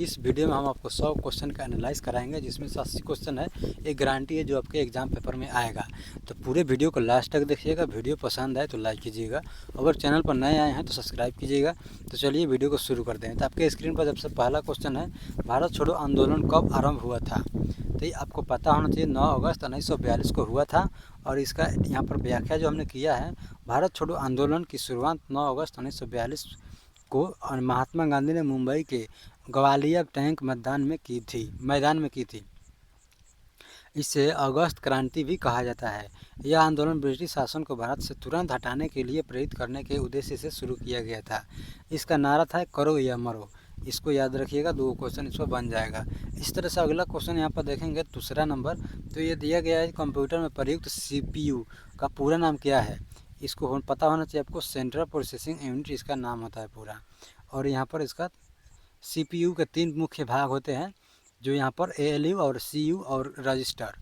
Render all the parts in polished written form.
इस वीडियो में हम आपको 100 क्वेश्चन का एनालाइज कराएंगे, जिसमें से 80 क्वेश्चन है एक गारंटी है जो आपके एग्जाम पेपर में आएगा। तो पूरे वीडियो को लास्ट तक देखिएगा। वीडियो पसंद आए तो लाइक कीजिएगा, अगर चैनल पर नए आए हैं तो सब्सक्राइब कीजिएगा। तो चलिए वीडियो को शुरू करते हैं। तो आपके स्क्रीन पर सबसे पहला क्वेश्चन है, भारत छोड़ो आंदोलन कब आरंभ हुआ था? तो ये आपको पता होना चाहिए, 9 अगस्त 1942 को हुआ था। और इसका यहाँ पर व्याख्या जो हमने किया है, भारत छोड़ो आंदोलन की शुरुआत 9 अगस्त 1942 को महात्मा गांधी ने मुंबई के ग्वालियर टैंक मैदान में की थी। इसे अगस्त क्रांति भी कहा जाता है। यह आंदोलन ब्रिटिश शासन को भारत से तुरंत हटाने के लिए प्रेरित करने के उद्देश्य से शुरू किया गया था। इसका नारा था, करो या मरो। इसको याद रखिएगा, 2 क्वेश्चन इस पर बन जाएगा। इस तरह से अगला क्वेश्चन यहाँ पर देखेंगे, दूसरा नंबर। तो ये दिया गया है, कंप्यूटर में प्रयुक्त CPU का पूरा नाम क्या है? इसको पता होना चाहिए आपको। सेंट्रल प्रोसेसिंग यूनिट इसका नाम होता है पूरा। और यहाँ पर इसका CPU के 3 मुख्य भाग होते हैं, जो यहाँ पर ALU और CU और रजिस्टर,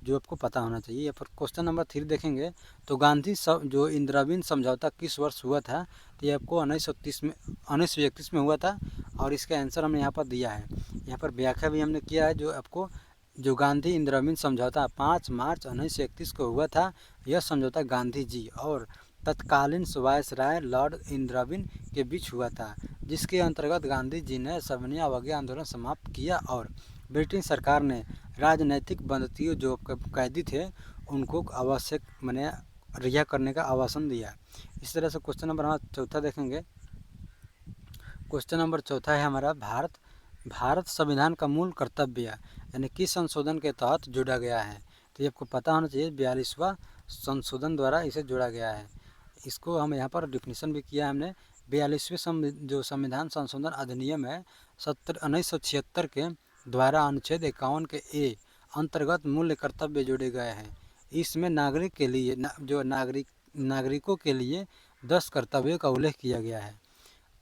जो आपको पता होना चाहिए। यहाँ पर क्वेश्चन नंबर 3 देखेंगे, तो गांधी जो इंदिराविन समझौता किस वर्ष हुआ था? तो ये आपको 1931 में हुआ था। और इसका आंसर हमने यहाँ पर दिया है। यहाँ पर व्याख्या भी हमने किया है, जो आपको जो गांधी इंदिराविन समझौता 5 मार्च 1931 को हुआ था। यह समझौता गांधी जी और तत्कालीन वायसराय लॉर्ड इंदिराविन के बीच हुआ था, जिसके अंतर्गत गांधी जी ने सविनय अवज्ञा आंदोलन समाप्त किया और ब्रिटिश सरकार ने राजनैतिक बंदियों जो कैदी थे उनको आवश्यक रिहा करने का आश्वासन दिया। इस तरह से क्वेश्चन नंबर हमारा चौथा देखेंगे। क्वेश्चन नंबर चौथा है हमारा, भारत संविधान का मूल कर्तव्य यानी किस संशोधन के तहत जोड़ा गया है? तो ये आपको पता होना चाहिए, 42वां संशोधन द्वारा इसे जोड़ा गया है। इसको हम यहाँ पर डिफिनीशन भी किया है हमने। 42वें जो संविधान संशोधन अधिनियम है 1976 के द्वारा अनुच्छेद 51 के ए अंतर्गत मूल्य कर्तव्य जोड़े गए हैं। इसमें नागरिक के लिए नागरिकों के लिए 10 कर्तव्यों का उल्लेख किया गया है,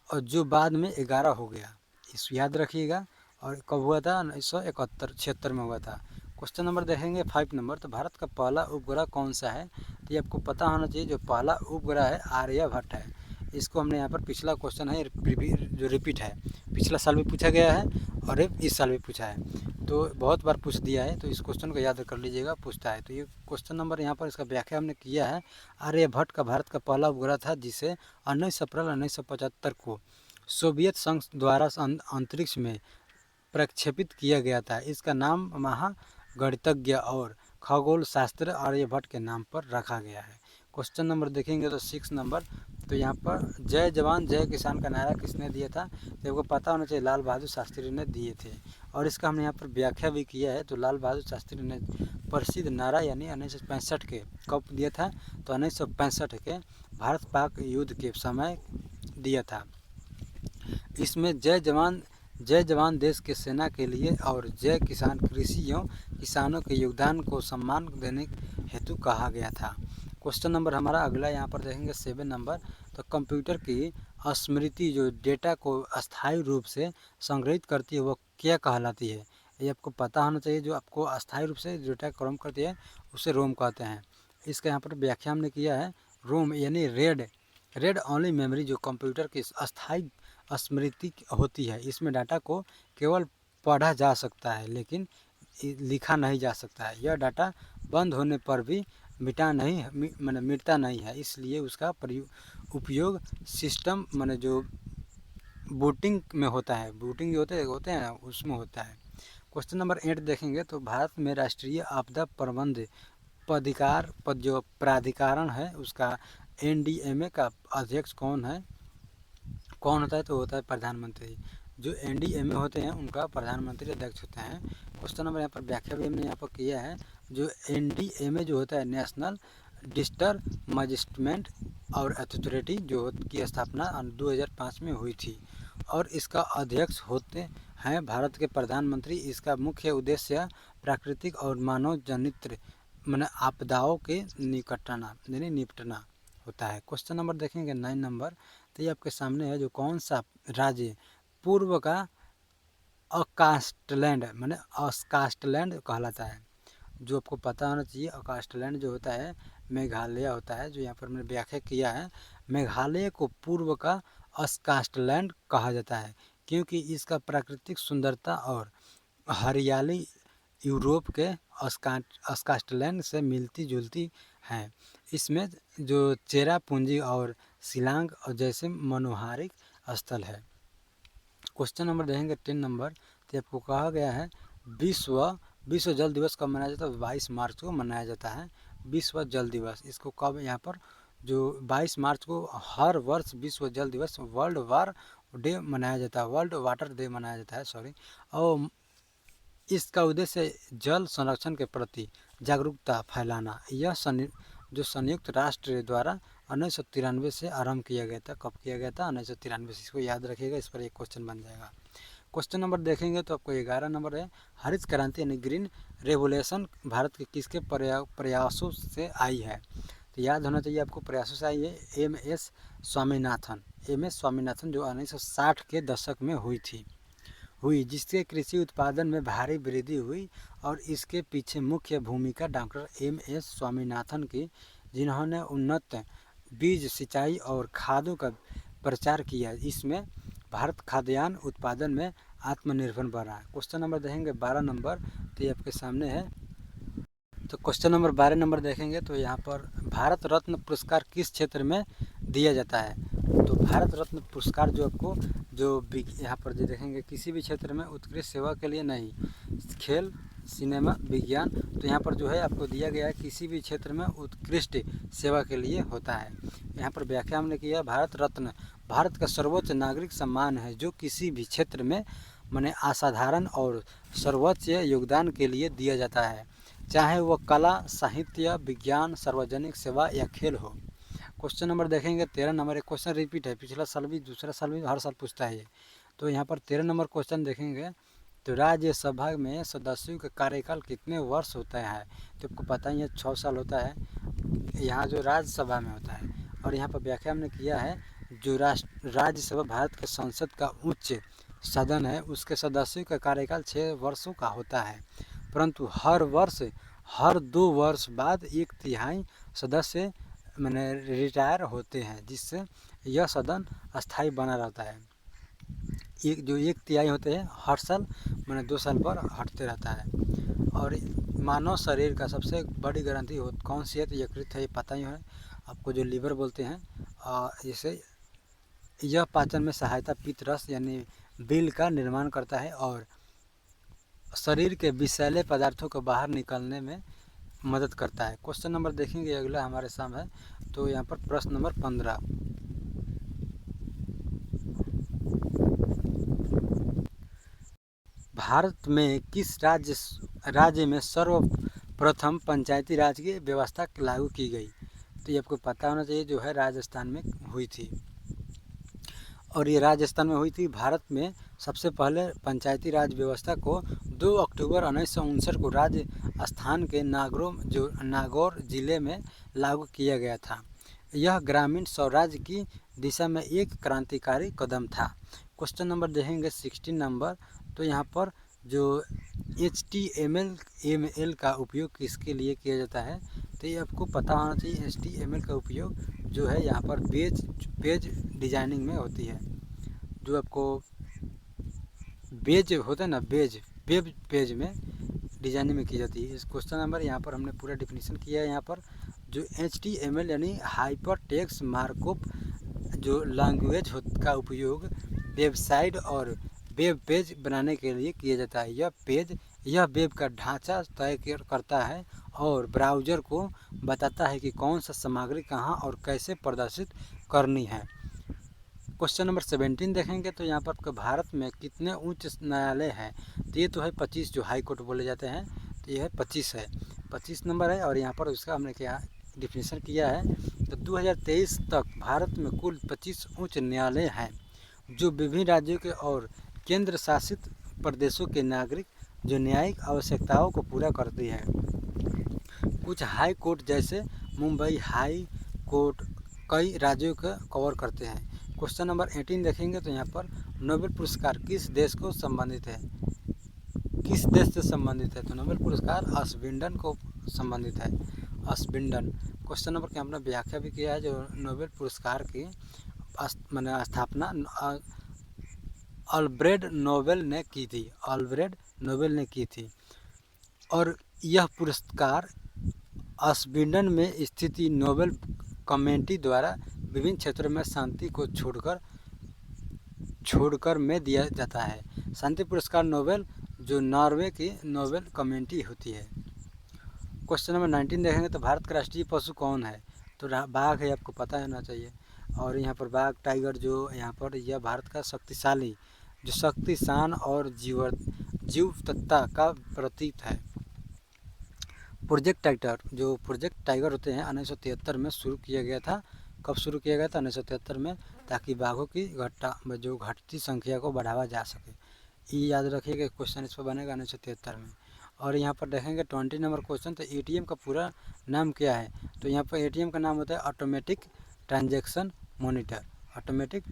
और जो बाद में 11 हो गया। इस याद रखिएगा। और कब हुआ था? 1976 में हुआ था। क्वेश्चन नंबर देखेंगे 5 नंबर, तो भारत का पहला उपग्रह कौन सा है? तो ये आपको पता होना चाहिए, जो पहला उपग्रह है आर्यभट्ट है। इसको हमने यहाँ पर पिछला क्वेश्चन है जो रिपीट है, पिछला साल भी पूछा गया है और इस साल भी पूछा है, तो बहुत बार पूछ दिया है। तो इस क्वेश्चन को याद कर लीजिएगा, पूछता है। तो ये क्वेश्चन नंबर यहाँ पर इसका व्याख्या हमने किया है। आर्यभट्ट का भारत का पहला उपग्रह था, जिसे 19 अप्रैल 1975 को सोवियत संघ द्वारा अंतरिक्ष में प्रक्षेपित किया गया था। इसका नाम महागणितज्ञ और खगोल शास्त्र आर्यभट्ट के नाम पर रखा गया है। क्वेश्चन नंबर देखेंगे तो 6 नंबर, तो यहाँ पर जय जवान जय किसान का नारा किसने दिया था? तो आपको पता होना चाहिए, लाल बहादुर शास्त्री ने दिए थे। और इसका हमने यहाँ पर व्याख्या भी किया है। तो लाल बहादुर शास्त्री ने प्रसिद्ध नारा यानी 1965 के कब दिया था? तो 1965 के भारत पाक युद्ध के समय दिया था। इसमें जय जवान देश के सेना के लिए और जय किसान कृषि एवं किसानों के योगदान को सम्मान देने हेतु कहा गया था। क्वेश्चन नंबर हमारा अगला यहाँ पर देखेंगे 7 नंबर, तो कंप्यूटर की स्मृति जो डेटा को अस्थायी रूप से संग्रहित करती है वो क्या कहलाती है? ये आपको पता होना चाहिए। जो आपको अस्थायी रूप से डेटा क्रम करती है उसे रोम कहते हैं। इसका यहाँ पर व्याख्या हमने किया है। रोम यानी रेड ओनली मेमोरी, जो कंप्यूटर की अस्थायी स्मृति होती है। इसमें डाटा को केवल पढ़ा जा सकता है, लेकिन लिखा नहीं जा सकता है। यह डाटा बंद होने पर भी मिटता नहीं है, इसलिए उसका उपयोग सिस्टम जो बूटिंग में होता है, बूटिंग जो होते हैं ना, उसमें होता है। क्वेश्चन नंबर 8 देखेंगे, तो भारत में राष्ट्रीय आपदा प्रबंध जो प्राधिकरण है उसका NDMA का अध्यक्ष कौन होता है? तो होता है प्रधानमंत्री। जो NDMA होते हैं उनका प्रधानमंत्री अध्यक्ष होते हैं। क्वेश्चन नंबर यहाँ पर व्याख्या भी हमने यहाँ पर किया है। जो NDMA जो होता है, नेशनल डिस्टर मैनेजमेंट और अथॉरिटी, जो की स्थापना 2005 में हुई थी, और इसका अध्यक्ष होते हैं भारत के प्रधानमंत्री। इसका मुख्य उद्देश्य प्राकृतिक और मानव जनित आपदाओं के निपटना होता है। क्वेश्चन नंबर देखेंगे 9 नंबर, तो ये आपके सामने है, जो कौन सा राज्य पूर्व का अस्कास्टलैंड कहलाता है? जो आपको पता होना चाहिए, अस्कास्टलैंड जो होता है मेघालय होता है। जो यहाँ पर मैंने व्याख्या किया है, मेघालय को पूर्व का अस्कास्टलैंड कहा जाता है। क्योंकि इसका प्राकृतिक सुंदरता और हरियाली यूरोप के स्कॉटलैंड से मिलती जुलती हैं। इसमें जो चेरापूंजी और शिलांग जैसे मनोहारिक स्थल है। क्वेश्चन नंबर देखेंगे 10 नंबर, तो आपको कहा गया है विश्व जल दिवस कब मनाया जाता है? 22 मार्च को मनाया जाता है विश्व जल दिवस। इसको कब यहाँ पर जो 22 मार्च को हर वर्ष विश्व जल दिवस वर्ल्ड वार डे मनाया जाता है, वर्ल्ड वाटर डे मनाया जाता है, सॉरी। और इसका उद्देश्य जल संरक्षण के प्रति जागरूकता फैलाना। यह जो संयुक्त राष्ट्र द्वारा 1993 से आरंभ किया गया था। कब किया गया था? 1993 से। इसको याद रखिएगा, इस पर एक क्वेश्चन बन जाएगा। क्वेश्चन नंबर देखेंगे तो आपको 11 नंबर है, हरित क्रांति यानी ग्रीन रेवोल्यूशन भारत के किसके प्रयासों से आई है? तो याद होना चाहिए आपको, प्रयासों से आई है एम.एस. स्वामीनाथन जो 1960 के दशक में हुई, जिससे कृषि उत्पादन में भारी वृद्धि हुई। और इसके पीछे मुख्य भूमिका डॉक्टर एम.एस. स्वामीनाथन की, जिन्होंने उन्नत बीज, सिंचाई और खादों का प्रचार किया। इसमें भारत खाद्यान्न उत्पादन में आत्मनिर्भर बना। क्वेश्चन नंबर देखेंगे 12 नंबर, तो ये आपके सामने है। तो क्वेश्चन नंबर 12 नंबर देखेंगे तो यहाँ पर भारत रत्न पुरस्कार किस क्षेत्र में दिया जाता है? तो भारत रत्न पुरस्कार जो आपको जो यहाँ पर जो देखेंगे किसी भी क्षेत्र में उत्कृष्ट सेवा के लिए नहीं, खेल, सिनेमा, विज्ञान, तो यहाँ पर जो है आपको दिया गया है किसी भी क्षेत्र में उत्कृष्ट सेवा के लिए होता है। यहाँ पर व्याख्या हमने किया, भारत रत्न भारत का सर्वोच्च नागरिक सम्मान है जो किसी भी क्षेत्र में माने असाधारण और सर्वोच्च योगदान के लिए दिया जाता है, चाहे वह कला, साहित्य, विज्ञान, सार्वजनिक सेवा या खेल हो। क्वेश्चन नंबर देखेंगे 13 नंबर, एक क्वेश्चन रिपीट है, पिछला साल भी दूसरा साल भी हर साल पूछता है ये। तो यहाँ पर 13 नंबर क्वेश्चन देखेंगे तो राज्यसभा में सदस्यों का कार्यकाल कितने वर्ष होता है? तो आपको पता ही है 6 साल होता है यहाँ जो राज्यसभा में होता है। और यहाँ पर व्याख्या हमने किया है जो राज्यसभा भारत के संसद का उच्च सदन है, उसके सदस्यों का कार्यकाल 6 वर्षों का होता है, परंतु हर 2 वर्ष बाद 1/3 सदस्य मैंने रिटायर होते हैं, जिससे यह सदन अस्थायी बना रहता है। जो 1/3 होते हैं हर साल मैंने 2 साल पर हटते रहता है। और मानव शरीर का सबसे बड़ी ग्रंथि कौन सी है? तो यकृत है, ये पता ही है आपको, जो लीवर बोलते हैं। जैसे यह पाचन में सहायता, पित्त रस यानी बिल का निर्माण करता है और शरीर के विषैले पदार्थों को बाहर निकलने में मदद करता है। क्वेश्चन नंबर देखेंगे अगला हमारे सामने है, तो यहाँ पर प्रश्न नंबर 15, भारत में किस राज्य में सर्वप्रथम पंचायती राज की व्यवस्था लागू की गई? तो ये आपको पता होना चाहिए, जो है राजस्थान में हुई थी। और ये राजस्थान में हुई थी। भारत में सबसे पहले पंचायती राज व्यवस्था को 2 अक्टूबर 1959 को राजस्थान के नागौर जिले में लागू किया गया था। यह ग्रामीण स्वराज की दिशा में एक क्रांतिकारी कदम था। क्वेश्चन नंबर देखेंगे 16 नंबर, तो यहाँ पर जो HTML का उपयोग किसके लिए किया जाता है? तो ये आपको पता होना चाहिए। HTML का उपयोग जो है यहाँ पर पेज डिजाइनिंग में होती है। जो आपको पेज होता है ना, वेब पेज में डिजाइनिंग में की जाती है। इस क्वेश्चन नंबर यहाँ पर हमने पूरा डिफिनीशन किया है। यहाँ पर जो HTML यानी हाइपर टेक्स्ट मार्कअप जो लैंग्वेज का उपयोग वेबसाइट और वेब पेज बनाने के लिए किया जाता है। यह वेब का ढांचा तय करता है और ब्राउज़र को बताता है कि कौन सा सामग्री कहां और कैसे प्रदर्शित करनी है। क्वेश्चन नंबर 17 देखेंगे तो यहाँ पर भारत में कितने उच्च न्यायालय हैं? तो ये तो है 25, जो हाई कोर्ट बोले जाते हैं, तो ये है 25 है, 25 नंबर है। और यहाँ पर उसका हमने क्या डिफिनीशन किया है, तो 2023 तक भारत में कुल 25 उच्च न्यायालय हैं जो विभिन्न राज्यों के और केंद्र शासित प्रदेशों के नागरिक जो न्यायिक आवश्यकताओं को पूरा करती है। कुछ हाई कोर्ट जैसे मुंबई हाई कोर्ट कई राज्यों का कवर करते हैं। क्वेश्चन नंबर 18 देखेंगे तो यहाँ पर नोबेल पुरस्कार किस देश को संबंधित है? किस देश से संबंधित है? तो नोबेल पुरस्कार स्वीडन को संबंधित है, स्वीडन। क्वेश्चन नंबर के हमने व्याख्या भी किया है, जो नोबेल पुरस्कार की स्थापना अल्फ्रेड नोबेल ने की थी, अल्फ्रेड नोबेल ने की थी। और यह पुरस्कार स्वीडन में स्थित नोबेल कमेटी द्वारा विभिन्न क्षेत्रों में शांति को छोड़कर में दिया जाता है। शांति पुरस्कार नोबेल जो नॉर्वे की नोबेल कमेटी होती है। क्वेश्चन नंबर 19 देखेंगे तो भारत का राष्ट्रीय पशु कौन है? तो बाघ है, आपको पता होना चाहिए। और यहाँ पर बाघ, टाइगर जो यहाँ पर यह भारत का शक्तिशाली, जो शक्ति, शान और जीवटता का प्रतीक है। प्रोजेक्ट टाइगर, जो प्रोजेक्ट टाइगर होते हैं 1973 में शुरू किया गया था। कब शुरू किया गया था? 1973 में, ताकि बाघों की घटती संख्या को बढ़ावा जा सके। ये याद रखिएगा, क्वेश्चन इस पर बनेगा 1973 में। और यहाँ पर देखेंगे 20 नंबर क्वेश्चन, तो एटीएम का पूरा नाम क्या है? तो यहाँ पर एटीएम का नाम होता है automatic transaction monitor, automatic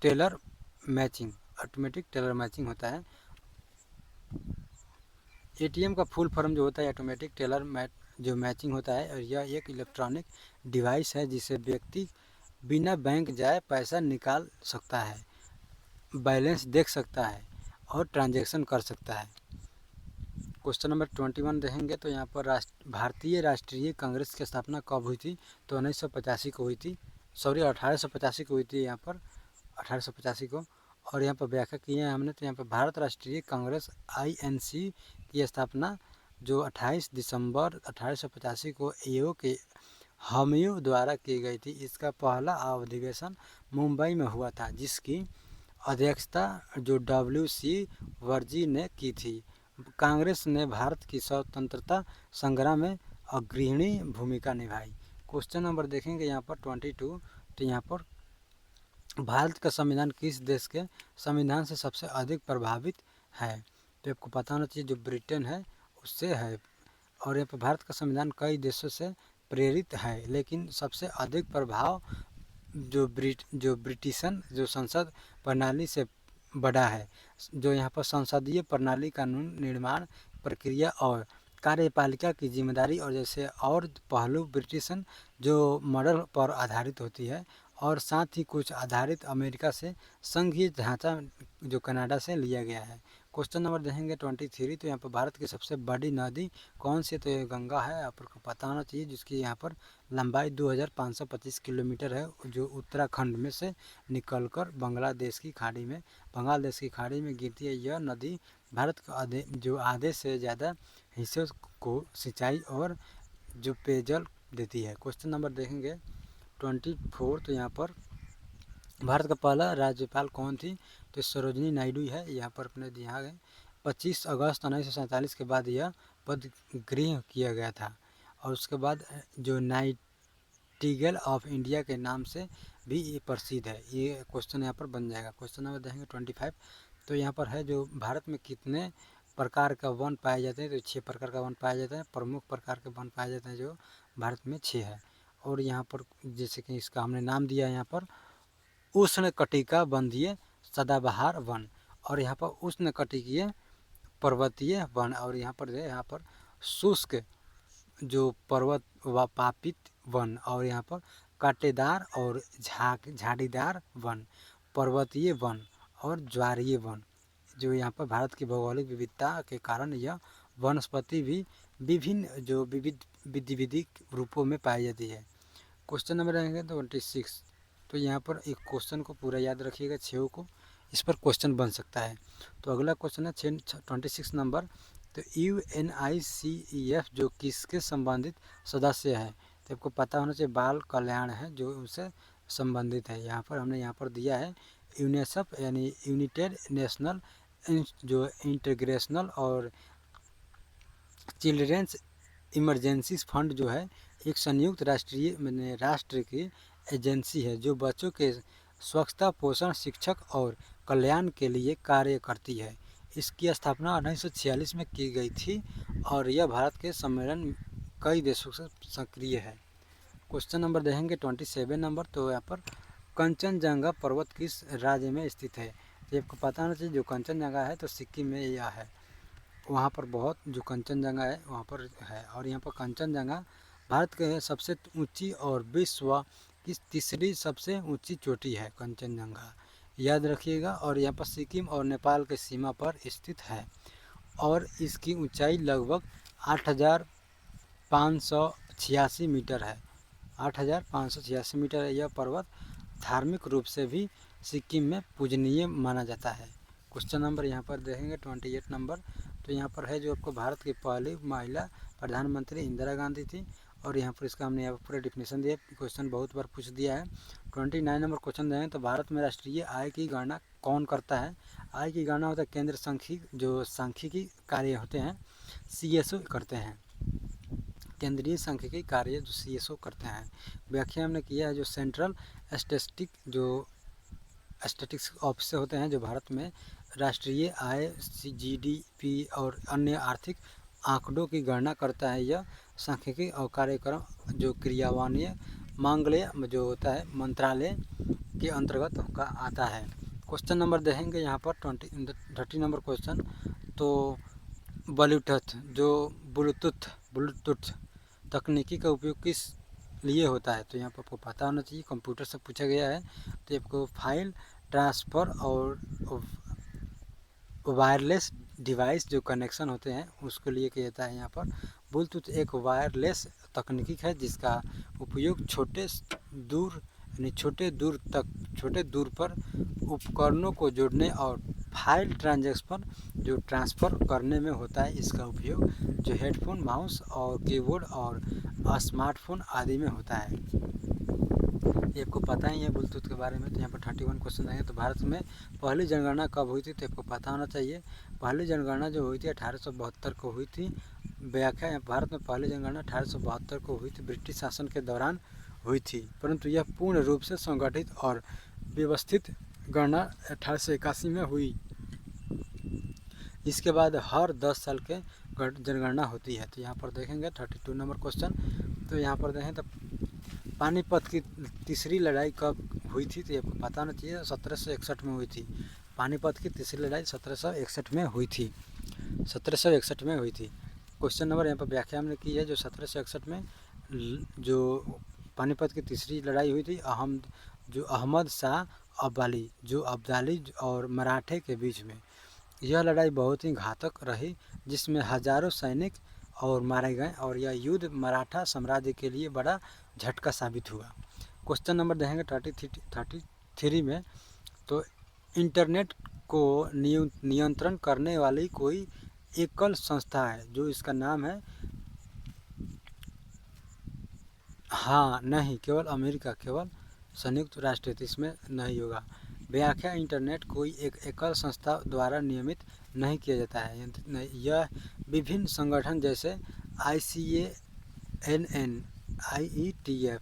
teller matching, automatic teller matching होता है। एटीएम का फुल फॉर्म जो होता है ऑटोमेटिक टेलर जो मैचिंग होता है। और यह एक इलेक्ट्रॉनिक डिवाइस है जिसे व्यक्ति बिना बैंक जाए पैसा निकाल सकता है, बैलेंस देख सकता है और ट्रांजैक्शन कर सकता है। क्वेश्चन नंबर 21 देखेंगे तो यहाँ पर भारतीय राष्ट्रीय कांग्रेस की स्थापना कब हुई थी? तो 1985 को हुई थी, सॉरी 1885 को हुई थी यहाँ पर, 1885 को। और यहाँ पर व्याख्या की है हमने, तो यहाँ पर भारत राष्ट्रीय कांग्रेस INC की स्थापना जो 28 दिसंबर 1885 को एओ के हामियों द्वारा की गई थी। इसका पहला अधिवेशन मुंबई में हुआ था, जिसकी अध्यक्षता जो WC वर्जी ने की थी। कांग्रेस ने भारत की स्वतंत्रता संग्राम में अग्रणी भूमिका निभाई। क्वेश्चन नंबर देखेंगे यहाँ पर 22, तो यहाँ पर भारत का संविधान किस देश के संविधान से सबसे अधिक प्रभावित है? तो आपको पता होना चाहिए, जो ब्रिटेन है उससे है। और यहाँ पर भारत का संविधान कई देशों से प्रेरित है, लेकिन सबसे अधिक प्रभाव जो ब्रिटिशन जो संसद प्रणाली से बड़ा है। जो यहाँ पर संसदीय प्रणाली, कानून निर्माण प्रक्रिया और कार्यपालिका की जिम्मेदारी और जैसे और पहलू ब्रिटिशन जो मॉडल पर आधारित होती है, और साथ ही कुछ आधारित अमेरिका से संघीय ढांचा जो कनाडा से लिया गया है। क्वेश्चन नंबर देखेंगे 23, तो यहाँ पर भारत की सबसे बड़ी नदी कौन सी? तो ये गंगा है, आपको पता होना चाहिए, जिसकी यहाँ पर लंबाई 2525 किलोमीटर है, जो उत्तराखंड में से निकलकर बांग्लादेश की खाड़ी में गिरती है। यह नदी भारत का जो आधे से ज़्यादा हिस्से को सिंचाई और जो पेयजल देती है। क्वेश्चन नंबर देखेंगे 24, तो यहाँ पर भारत का पहला राज्यपाल कौन थी? तो सरोजिनी नायडू है, यहाँ पर अपने दिया गए 25 अगस्त 1947 के बाद यह पद ग्रहण किया गया था। और उसके बाद जो नाइटिंगेल ऑफ इंडिया के नाम से भी ये प्रसिद्ध है। ये क्वेश्चन यहाँ पर बन जाएगा। क्वेश्चन नंबर देखेंगे 25, तो यहाँ पर है जो भारत में कितने प्रकार का वन पाए जाते हैं? तो 6 प्रकार का वन पाया जाता है। प्रमुख प्रकार के वन पाए जाते हैं जो भारत में 6 है। और यहाँ पर जैसे कि इसका हमने नाम दिया यहाँ पर उष्णकटिबंधीय सदाबहार वन, और यहाँ पर उष्णकटिबंधीय पर्वतीय वन, और यहाँ पर शुष्क जो पर्वत व पापित वन, और यहाँ पर कांटेदार और झाड़ीदार वन, पर्वतीय वन और ज्वारीय वन। जो यहाँ पर भारत की भौगोलिक विविधता के कारण यह वनस्पति भी विविध रूपों में पाई जाती है। क्वेश्चन नंबर रहेंगे 26, तो यहाँ पर एक क्वेश्चन को पूरा याद रखिएगा, 6 को, इस पर क्वेश्चन बन सकता है। तो अगला क्वेश्चन है 26 नंबर, तो UNICEF जो किसके संबंधित सदस्य है? तो आपको पता होना चाहिए, बाल कल्याण है जो उससे संबंधित है। यहाँ पर दिया है यूनिसेफ, यानी यूनाइटेड नेशनल जो इंटीग्रेशनल और चिल्ड्रेंस इमरजेंसी फंड जो है एक संयुक्त राष्ट्र की एजेंसी है जो बच्चों के स्वच्छता, पोषण, शिक्षक और कल्याण के लिए कार्य करती है। इसकी स्थापना 1946 में की गई थी और यह भारत के सम्मेलन कई देशों से सक्रिय है। क्वेश्चन नंबर देखेंगे 27 नंबर, तो यहाँ पर कंचनजंगा पर्वत किस राज्य में स्थित है? ये आपको पता होना चाहिए, जो कंचनजंगा है तो सिक्किम में यह है। वहाँ पर बहुत जो कंचनजंगा है वहाँ पर है। और यहाँ पर कंचनजंगा भारत के सबसे ऊंची और विश्व की तीसरी सबसे ऊंची चोटी है कंचनजंगा। याद रखिएगा। और यहाँ पर सिक्किम और नेपाल के सीमा पर स्थित है और इसकी ऊंचाई लगभग 8,586 मीटर है। 8,586 मीटर है। यह पर्वत धार्मिक रूप से भी सिक्किम में पूजनीय माना जाता है। क्वेश्चन नंबर यहाँ पर देखेंगे 28 नंबर। तो यहाँ पर है जो आपको भारत की पहली महिला प्रधानमंत्री इंदिरा गांधी थी। और यहाँ पर इसका हमने यहाँ पर पूरा डिफिनेशन दिया। क्वेश्चन बहुत बार पूछ दिया है। 29 नंबर क्वेश्चन देंगे तो भारत में राष्ट्रीय आय की गणना कौन करता है। आय की गणना होता है केंद्र सांख्यिकी कार्य होते हैं CSO करते हैं। केंद्रीय सांख्यिकी कार्य जो CSO करते हैं। व्याख्या हमने किया है जो सेंट्रल स्टैटिस्टिक्स ऑफिस होते हैं जो भारत में राष्ट्रीय आय GDP और अन्य आर्थिक आंकड़ों की गणना करता है। यह सांख्यिकी और कार्यक्रम जो क्रियान्वयन मांगल्य जो होता है मंत्रालय के अंतर्गत आता है। क्वेश्चन नंबर देखेंगे यहाँ पर 30 नंबर क्वेश्चन। तो ब्लूटूथ तकनीकी का उपयोग किस लिए होता है। तो यहाँ पर आपको पता होना चाहिए, कंप्यूटर से पूछा गया है। तो आपको फाइल ट्रांसफ़र और वायरलेस डिवाइस जो कनेक्शन होते हैं उसके लिए किया जाता है। यहाँ पर ब्लूटूथ एक वायरलेस तकनीक है जिसका उपयोग छोटे दूर पर उपकरणों को जोड़ने और फाइल ट्रांसफ़र करने में होता है। इसका उपयोग जो हेडफोन, माउस और कीबोर्ड और स्मार्टफोन आदि में होता है। ये आपको पता ही है ब्लूटूथ के बारे में। तो यहाँ पर 31 क्वेश्चन आएंगे। तो भारत में पहली जनगणना कब हुई थी। तो आपको पता होना चाहिए। पहली जनगणना जो हुई थी 1872 को हुई थी। व्याख्या, भारत में पहली जनगणना 1872 को हुई थी, ब्रिटिश शासन के दौरान हुई थी, परंतु यह पूर्ण रूप से संगठित और व्यवस्थित गणना 1881 में हुई। इसके बाद हर 10 साल के जनगणना होती है। तो यहाँ पर देखेंगे 32 नंबर क्वेश्चन। तो यहाँ पर देखें तो पानीपत की तीसरी लड़ाई कब हुई थी। तो आपको पता होना चाहिए 1761 में हुई थी। पानीपत की तीसरी लड़ाई 1761 में हुई थी। 1761 में हुई थी। क्वेश्चन नंबर यहाँ पर व्याख्या हमने की है जो 1761 में जो पानीपत की तीसरी लड़ाई हुई थी अहमद शाह अब्दाली और मराठे के बीच में। यह लड़ाई बहुत ही घातक रही जिसमें हजारों सैनिक और मारे गए और यह युद्ध मराठा साम्राज्य के लिए बड़ा झटका साबित हुआ। क्वेश्चन नंबर देखेंगे 33 में। तो इंटरनेट को नियंत्रण करने वाली कोई एकल संस्था है जो इसका नाम है। हाँ नहीं, केवल अमेरिका, केवल संयुक्त राष्ट्र, इसमें नहीं होगा। व्याख्या, इंटरनेट कोई एक एकल संस्था द्वारा नियमित नहीं किया जाता है। यह विभिन्न संगठन जैसे ICANN, IETF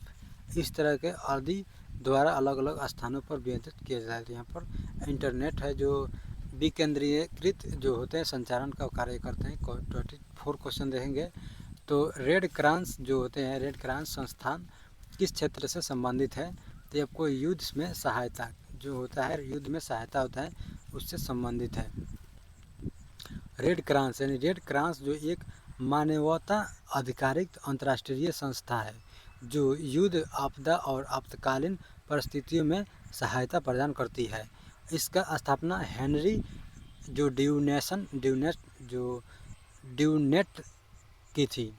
इस तरह के आदि द्वारा अलग अलग स्थानों पर नियंत्रित किया जाता है। यहाँ पर इंटरनेट है जो विकेंद्रीकृत जो होते हैं संचालन का कार्य करते हैं। 24 क्वेश्चन देखेंगे। तो रेड क्रॉस जो होते हैं, रेड क्रॉस संस्थान किस क्षेत्र से संबंधित है। तो आपको युद्ध में सहायता जो होता है, युद्ध में सहायता होता है उससे संबंधित है। रेड क्रॉस यानी रेड क्रॉस जो एक मानवता आधिकारिक अंतर्राष्ट्रीय संस्था है जो युद्ध, आपदा और आपातकालीन परिस्थितियों में सहायता प्रदान करती है। इसका स्थापना हेनरी जो ड्यूनेट की थी।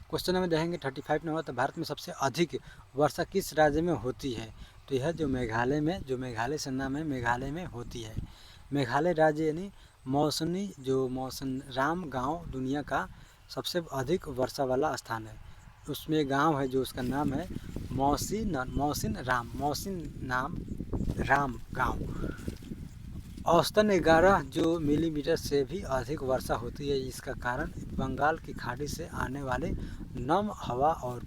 क्वेश्चन नंबर देखेंगे 35 नंबर। तो भारत में सबसे अधिक वर्षा किस राज्य में होती है। तो यह जो मेघालय से नाम है, मेघालय में होती है। मेघालय राज्य यानी मौसिनराम गांव दुनिया का सबसे अधिक वर्षा वाला स्थान है। उसमें गांव है जो उसका नाम है मौसिनराम गांव। औसतन 11 जो मिलीमीटर से भी अधिक वर्षा होती है। इसका कारण बंगाल की खाड़ी से आने वाले नम हवा और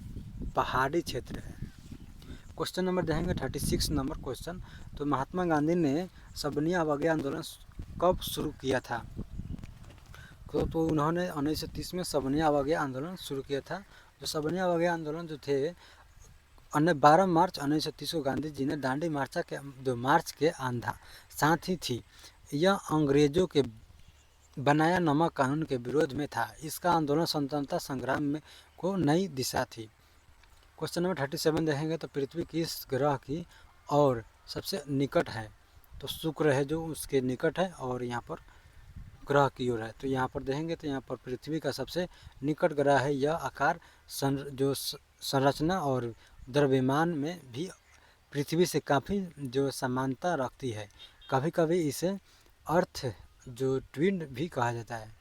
पहाड़ी क्षेत्र है। क्वेश्चन नंबर देखेंगे 36 नंबर क्वेश्चन। तो महात्मा गांधी ने सबनी अवज्ञा आंदोलन कब शुरू किया था। तो उन्होंने 1930 में सबनी अवज्ञा आंदोलन शुरू किया था। जो सबनी अवज्ञा आंदोलन जो थे 12 मार्च 1930 को गांधी जी ने दांडी मार्च के साथ ही थी। यह अंग्रेजों के बनाया नमक कानून के विरोध में था। इसका आंदोलन स्वतंत्रता संग्राम में को नई दिशा थी। क्वेश्चन नंबर 37 देखेंगे। तो पृथ्वी किस ग्रह की और सबसे निकट है। तो शुक्र है जो उसके निकट है और यहाँ पर ग्रह की ओर है। तो यहाँ पर देखेंगे तो यहाँ पर पृथ्वी का सबसे निकट ग्रह है। यह आकार जो संरचना और द्रव्यमान में भी पृथ्वी से काफ़ी जो समानता रखती है। कभी कभी इसे अर्थ जो ट्विन भी कहा जाता है।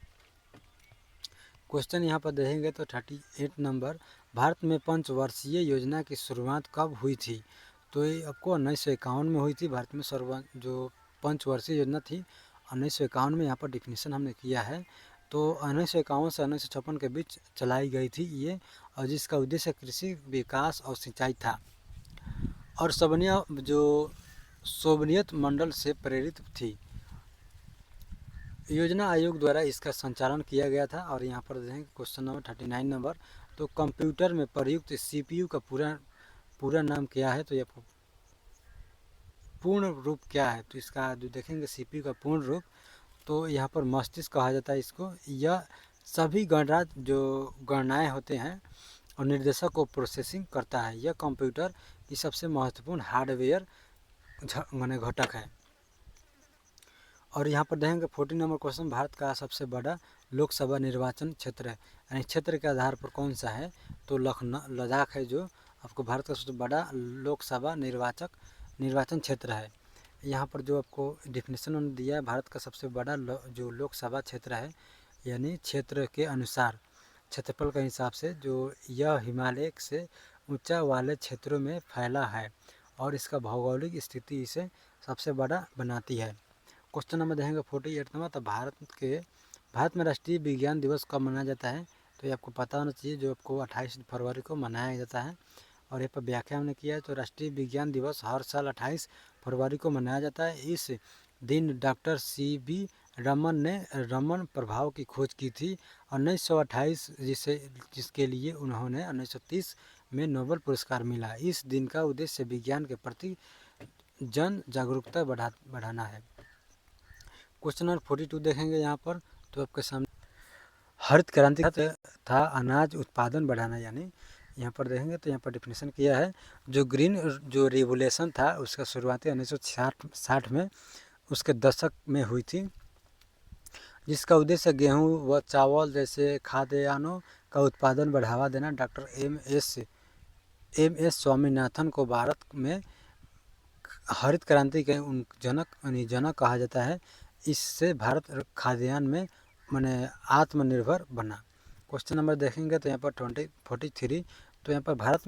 क्वेश्चन यहाँ पर देखेंगे तो 38 नंबर, भारत में पंचवर्षीय योजना की शुरुआत कब हुई थी? तो ये आपको 1951 में हुई थी। भारत में जो पंचवर्षीय योजना थी 1951 में यहाँ पर डिफिनीसन हमने किया है। तो 1951 से 1956 के बीच चलाई गई थी ये, और जिसका उद्देश्य कृषि विकास और सिंचाई था और सोवियत मंडल से प्रेरित थी। योजना आयोग द्वारा इसका संचालन किया गया था। और यहाँ पर देखें क्वेश्चन नंबर 39 नंबर, तो कंप्यूटर में प्रयुक्त सीपीयू का पूरा नाम क्या है? तो यह पूर्ण रूप क्या है? तो इसका जो देखेंगे सीपीयू का पूर्ण रूप, तो यहाँ पर मस्तिष्क कहा जाता है इसको। यह सभी गणनाएँ होते हैं और निर्देशक को प्रोसेसिंग करता है। यह कंप्यूटर की सबसे महत्वपूर्ण हार्डवेयर घटक है। और यहाँ पर देखेंगे 40 नंबर क्वेश्चन, भारत का सबसे बड़ा लोकसभा निर्वाचन क्षेत्र है, यानी क्षेत्र के आधार पर कौन सा है? तो लद्दाख है जो आपको भारत का सबसे बड़ा लोकसभा निर्वाचन क्षेत्र है। यहाँ पर जो आपको डिफिनेशन उन्होंने दिया है, भारत का सबसे बड़ा जो लोकसभा क्षेत्र है, यानी क्षेत्र के अनुसार क्षेत्रफल के हिसाब से जो यह हिमालय से ऊंचा वाले क्षेत्रों में फैला है और इसका भौगोलिक स्थिति इसे सबसे बड़ा बनाती है। क्वेश्चन नंबर देखेंगे 48 नंबर, तो भारत में राष्ट्रीय विज्ञान दिवस कब मनाया जाता है? तो ये आपको पता होना चाहिए, जो आपको 28 फरवरी को मनाया जाता है। और यहाँ पर व्याख्या हमने किया है, तो राष्ट्रीय विज्ञान दिवस हर साल 28 फरवरी को मनाया जाता है। इस दिन डॉक्टर CB रमन ने रमन प्रभाव की खोज की थी 1928, जिसके लिए उन्होंने 1930 में नोबेल पुरस्कार मिला। इस दिन का उद्देश्य विज्ञान के प्रति जन जागरूकता बढ़ाना है। क्वेश्चन नंबर 42 देखेंगे यहाँ पर, तो आपके सामने हरित क्रांति था अनाज उत्पादन बढ़ाना, यानी यहाँ पर देखेंगे तो यहाँ पर डिफिनेशन किया है, जो ग्रीन जो रिवोल्यूशन था उसका शुरुआती 1960 में उसके दशक में हुई थी, जिसका उद्देश्य गेहूँ व चावल जैसे खाद्यान्नों का उत्पादन बढ़ावा देना। डॉक्टर एम एस स्वामीनाथन को भारत में हरित क्रांति के जनक कहा जाता है। इससे भारत खाद्यान्न में आत्मनिर्भर बना। क्वेश्चन नंबर देखेंगे तो यहाँ पर 43, तो यहाँ पर भारत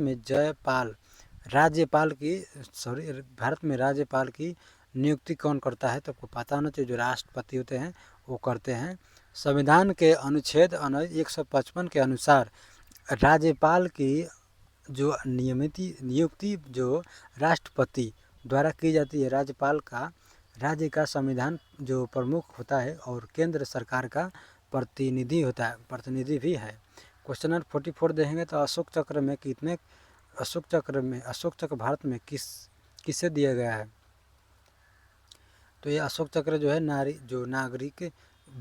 में राज्यपाल की नियुक्ति कौन करता है? तो आपको पता होना चाहिए, जो राष्ट्रपति होते हैं वो करते हैं। संविधान के अनुच्छेद 155 के अनुसार राज्यपाल की जो नियुक्ति जो राष्ट्रपति द्वारा की जाती है। राज्यपाल का राज्य का संविधान जो प्रमुख होता है और केंद्र सरकार का प्रतिनिधि भी है। क्वेश्चन नंबर 44 देखेंगे तो अशोक चक्र भारत में किसे दिया गया है? तो ये अशोक चक्र जो है नागरिक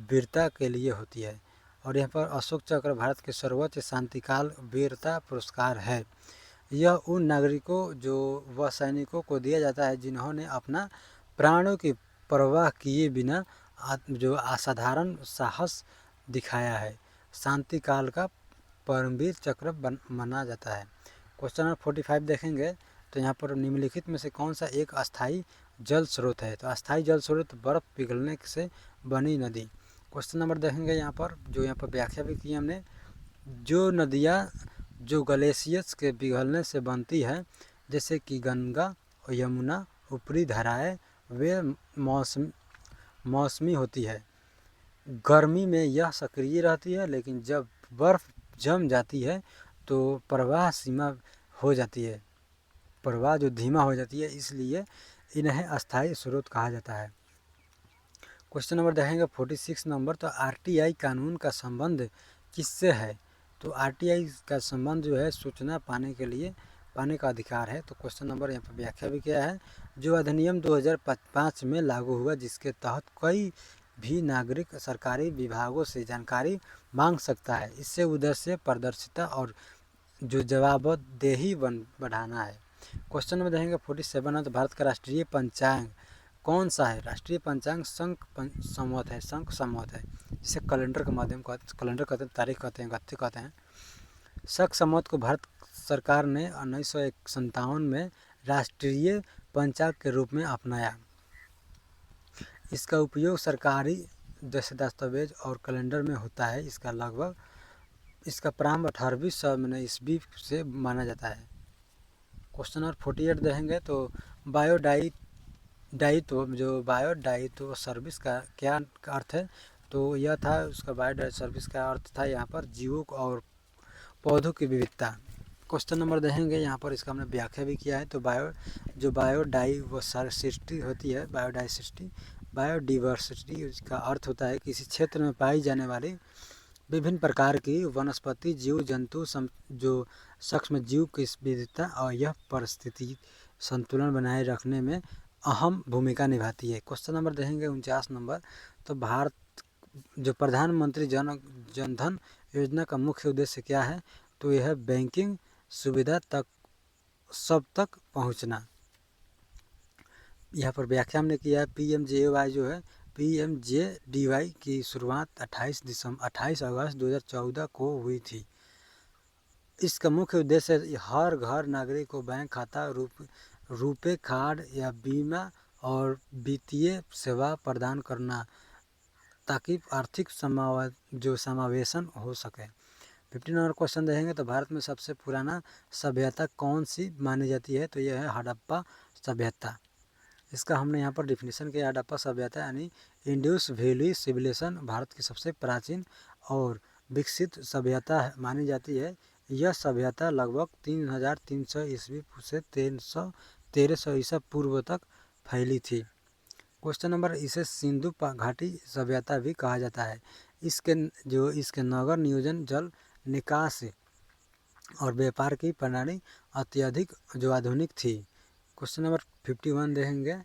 वीरता के लिए होती है। और यहाँ पर अशोक चक्र भारत के सर्वोच्च शांतिकाल वीरता पुरस्कार है। यह उन नागरिकों व सैनिकों को दिया जाता है जिन्होंने अपना प्राणों की परवाह किए बिना जो असाधारण साहस दिखाया है। शांति काल का परमवीर चक्र माना जाता है। क्वेश्चन नंबर 45 देखेंगे तो यहाँ पर निम्नलिखित में से कौन सा एक अस्थायी जल स्रोत है? तो अस्थायी जल स्रोत बर्फ पिघलने से बनी नदी। क्वेश्चन नंबर देखेंगे यहाँ पर व्याख्या भी की हमने, जो नदियाँ जो ग्लेशियर्स के पिघलने से बनती है, जैसे कि गंगा और यमुना ऊपरी धाराएं, वे मौसमी होती है। गर्मी में यह सक्रिय रहती है, लेकिन जब बर्फ जम जाती है तो प्रवाह जो धीमा हो जाती है, इसलिए इन्हें अस्थायी स्रोत कहा जाता है। क्वेश्चन नंबर देखेंगे 46 नंबर, तो RTI कानून का संबंध किससे है? तो RTI का संबंध जो है सूचना पाने का अधिकार है। तो क्वेश्चन नंबर यहाँ पर व्याख्या भी किया है, जो अधिनियम 2005 में लागू हुआ, जिसके तहत कोई भी नागरिक सरकारी विभागों से जानकारी मांग सकता है। इससे उद्देश्य पारदर्शिता और जो जवाबदेही बढ़ाना है। क्वेश्चन नंबर देखेंगे 47 है, तो भारत का राष्ट्रीय पंचांग कौन सा है? राष्ट्रीय पंचांग संवत है, शंख संवत है, जिसे कैलेंडर के माध्यम कैलेंडर कहते हैं, तारीख कहते हैं, गत्ते कहते हैं। शक संवत को भारत सरकार ने 1957 में राष्ट्रीय पंचांग के रूप में अपनाया। इसका उपयोग सरकारी जैसे दस्तावेज और कैलेंडर में होता है। इसका प्रारंभ 18वीं सदी ईस्वी से माना जाता है। क्वेश्चन नंबर 48 देखेंगे तो बायोडाइटो सर्विस का क्या अर्थ है? तो यह था उसका बायोडाइट सर्विस का अर्थ था यहाँ पर जीवों और पौधों की विविधता। क्वेश्चन नंबर देखेंगे यहाँ पर, इसका हमने व्याख्या भी किया है। तो बायोडाइवर्सिटी होती है, बायोडाइवर्सिटी उसका अर्थ होता है किसी क्षेत्र में पाई जाने वाली विभिन्न प्रकार की वनस्पति, जीव जंतु जो सूक्ष्म जीव की विविधता और यह परिस्थिति संतुलन बनाए रखने में अहम भूमिका निभाती है। क्वेश्चन नंबर देखेंगे 49 नंबर, तो भारत जो प्रधानमंत्री जन धन योजना का मुख्य उद्देश्य क्या है? तो यह बैंकिंग सुविधा तक सब तक पहुंचना। यहाँ पर व्याख्या हमने किया है। PMJY जो है PMJDY की शुरुआत 28 अगस्त 2014 को हुई थी। इसका मुख्य उद्देश्य हर घर नागरिक को बैंक खाता, रुपे कार्ड या बीमा और वित्तीय सेवा प्रदान करना, ताकि आर्थिक समावेशन हो सके। 15 नंबर क्वेश्चन देखेंगे तो भारत में सबसे पुराना सभ्यता कौन सी मानी जाती है? तो यह है हड़प्पा सभ्यता। इसका हमने यहाँ पर डिफिनीशन किया। हड़प्पा सभ्यता यानी इंडस वैली सिविलाइजेशन भारत की सबसे प्राचीन और विकसित सभ्यता मानी जाती है। यह सभ्यता लगभग 3300 ईस्वी से 1300 ईसा पूर्व तक फैली थी। क्वेश्चन नंबर, इसे सिंधु घाटी सभ्यता भी कहा जाता है। इसके नगर नियोजन, जल निकास और व्यापार की प्रणाली अत्यधिक आधुनिक थी। क्वेश्चन नंबर 51 देखेंगे